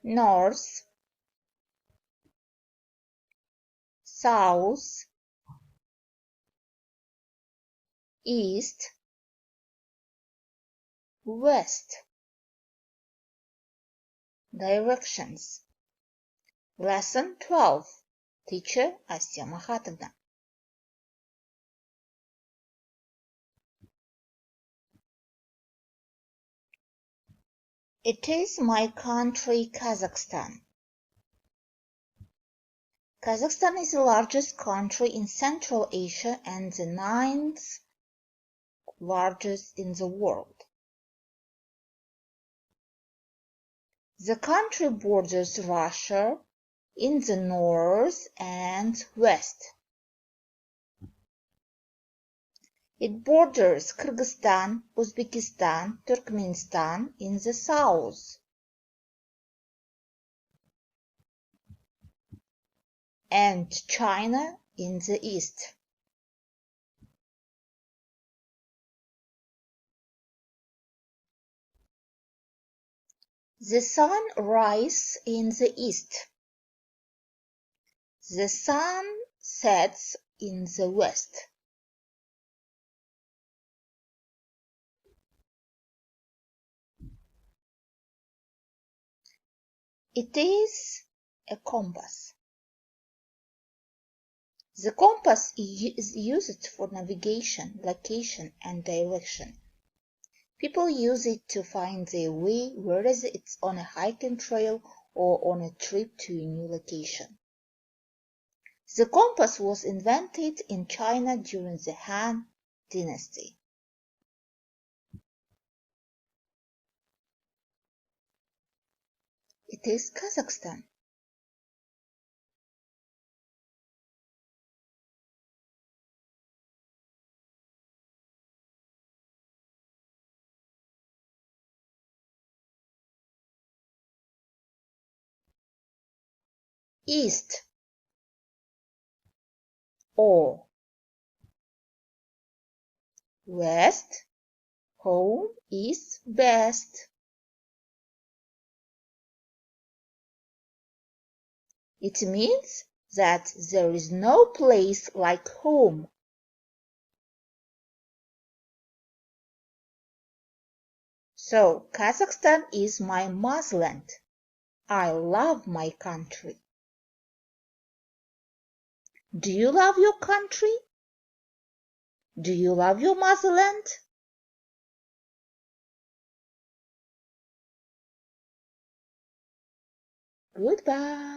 north, south, east, west. Directions. Lesson 12. Teacher Asya Mahatovna. It is my country, Kazakhstan. Kazakhstan is the largest country in Central Asia and the 9th largest in the world. The country borders Russia in the north and west. It borders Kyrgyzstan, Uzbekistan, Turkmenistan in the south, and China in the east. The sun rises in the east. The sun sets in the west. It is a compass. The compass is used for navigation, location, and direction. People use it to find their way, whether it's on a hiking trail or on a trip to a new location. The compass was invented in China during the Han Dynasty. It is Kazakhstan. East or west, home is best. It means that there is no place like home. So, Kazakhstan is my motherland. I love my country. Do you love your country? Do you love your motherland? Goodbye.